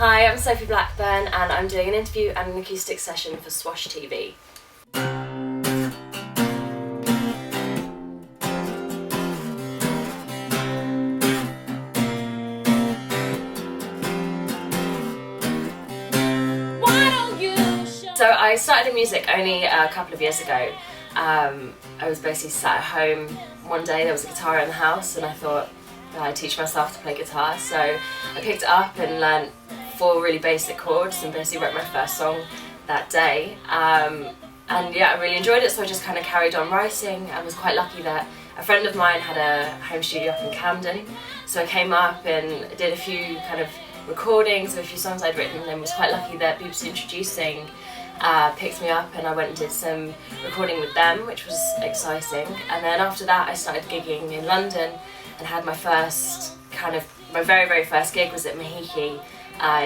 Hi, I'm Sophie Blackburn and I'm doing an interview and an acoustic session for Swash TV. So I started in music only a couple of years ago. I was basically sat at home one day, there was a guitar in the house and I thought I'd teach myself to play guitar. So I picked it up and learnt 4 really basic chords and basically wrote my first song that day. And yeah, I really enjoyed it, so I just kind of carried on writing. I was quite lucky that a friend of mine had a home studio up in Camden, so I came up and did a few kind of recordings of a few songs I'd written, and was quite lucky that BBC Introducing picked me up and I went and did some recording with them, which was exciting. And then after that I started gigging in London and had my very first gig was at Mahiki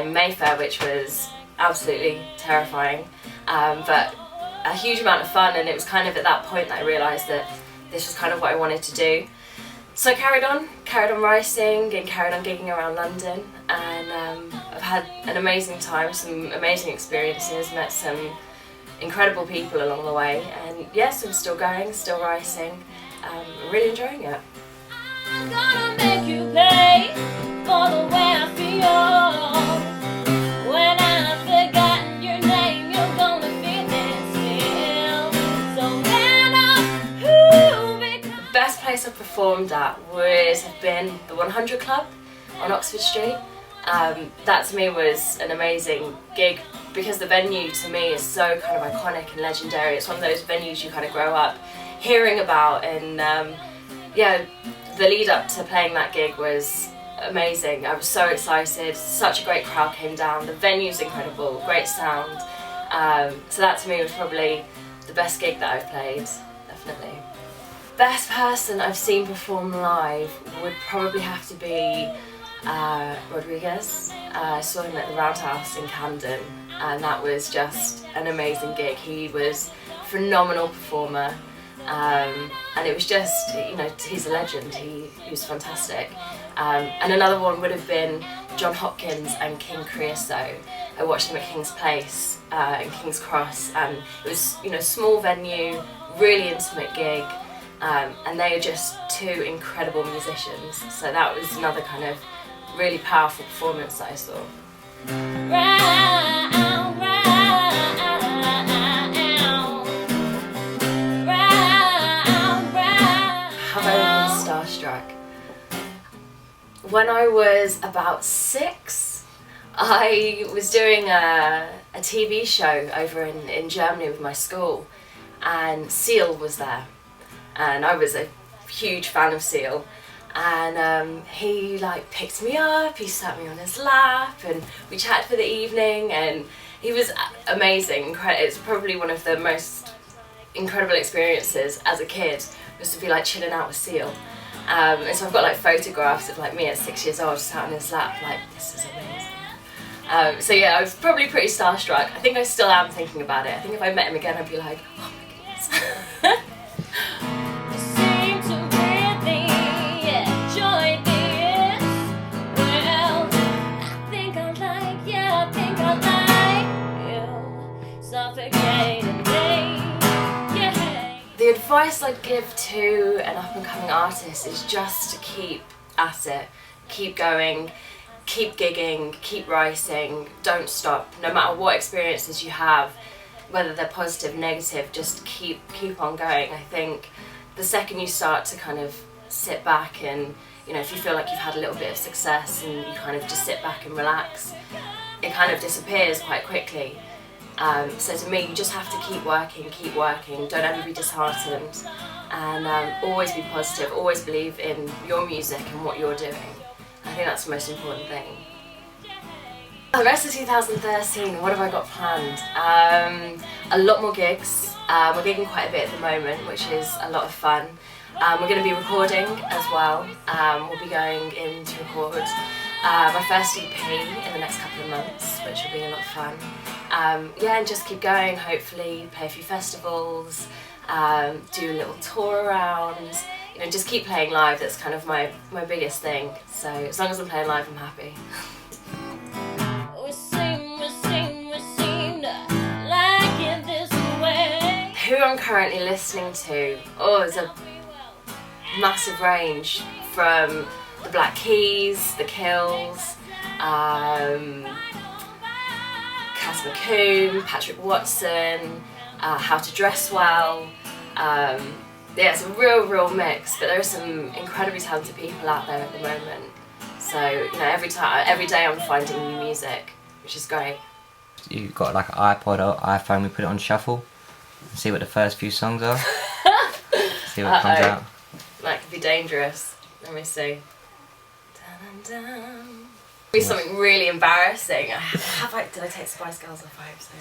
in Mayfair, which was absolutely terrifying, but a huge amount of fun, and it was kind of at that point that I realised that this was kind of what I wanted to do. So I carried on writing and carried on gigging around London, and I've had an amazing time, some amazing experiences, met some incredible people along the way, and yes, I'm still going, still writing, really enjoying it. I'm gonna make you pay for the way I feel. When I've forgotten your name, you're gonna feel it still. So man up, the best place I've performed at would have been the 100 Club on Oxford Street. That to me was an amazing gig because the venue to me is so kind of iconic and legendary. It's one of those venues you kind of grow up hearing about, and yeah, the lead up to playing that gig was amazing. I was so excited, such a great crowd came down, the venue's incredible, great sound. So that to me was probably the best gig that I've played, definitely. Best person I've seen perform live would probably have to be Rodriguez. I saw him at the Roundhouse in Camden, and that was just an amazing gig. He was a phenomenal performer. And it was just, you know, he's a legend, he was fantastic. And another one would have been John Hopkins and King Creosote. I watched them at King's Place in King's Cross, and it was, you know, small venue, really intimate gig, and they are just 2 incredible musicians. So that was another kind of really powerful performance that I saw. Starstruck. When I was about 6, I was doing a TV show over in Germany with my school, and Seal was there, and I was a huge fan of Seal, and he like picked me up, he sat me on his lap and we chatted for the evening, and he was amazing. It's probably one of the most incredible experiences as a kid, was to be like chilling out with Seal. And so I've got like photographs of like me at 6 years old sat on his lap, like, this is amazing. So yeah, I was probably pretty starstruck. I think I still am thinking about it. I think if I met him again I'd be like, oh my goodness. You seem to really enjoy this. Well, I think I like you, I think I like you. Suffocating me. The advice I'd give to an up-and-coming artist is just to keep at it, keep going, keep gigging, keep writing, don't stop. No matter what experiences you have, whether they're positive, negative, just keep on going. I think the second you start to kind of sit back and, you know, if you feel like you've had a little bit of success and you kind of just sit back and relax, it kind of disappears quite quickly. So to me, you just have to keep working, don't ever be disheartened, and always be positive, always believe in your music and what you're doing. I think that's the most important thing. The rest of 2013, what have I got planned? A lot more gigs. We're gigging quite a bit at the moment, which is a lot of fun. We're going to be recording as well. We'll be going in to record my first EP in the next couple of months, which will be a lot of fun. Yeah, and just keep going, hopefully play a few festivals, do a little tour around, you know, just keep playing live. That's kind of my biggest thing, so as long as I'm playing live I'm happy. I'm currently listening to, there's a massive range from the Black Keys, the Kills, Cass McComb, Patrick Watson, How to Dress Well. Yeah, it's a real mix, but there are some incredibly talented people out there at the moment. So, you know, every day I'm finding new music, which is great. You got like an iPod or iPhone, we put it on shuffle, and see what the first few songs are. See what comes out. That could be dangerous. Let me see. Dun, dun, dun. Be something really embarrassing. Did I take Spice Girls off? I hope so.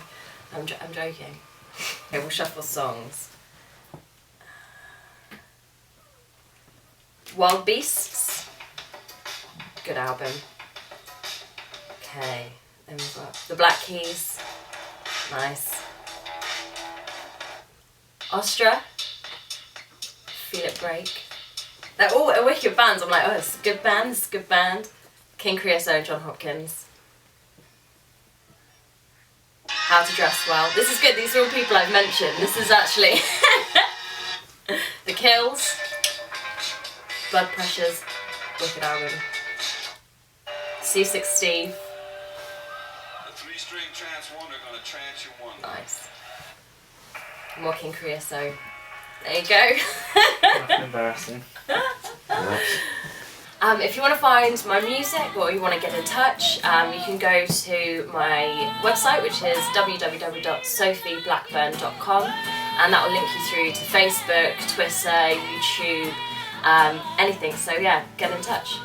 I'm joking. Okay, we'll shuffle songs. Wild Beasts. Good album. Okay, then we've got the Black Keys. Nice. Ostra. Feel It Break. They're all wicked bands. I'm like, it's a good band, it's a good band. King Creosote, John Hopkins. How to Dress Well. This is good, these are all people I've mentioned. This is actually The Kills. Blood Pressures. Wicked album. C6 Steve. The 3-string trance wonder gonna trance you one. Nice. More King Creosote. There you go. Nothing embarrassing. If you want to find my music or you want to get in touch, you can go to my website, which is www.sophieblackburn.com, and that will link you through to Facebook, Twitter, YouTube, anything. So yeah, get in touch.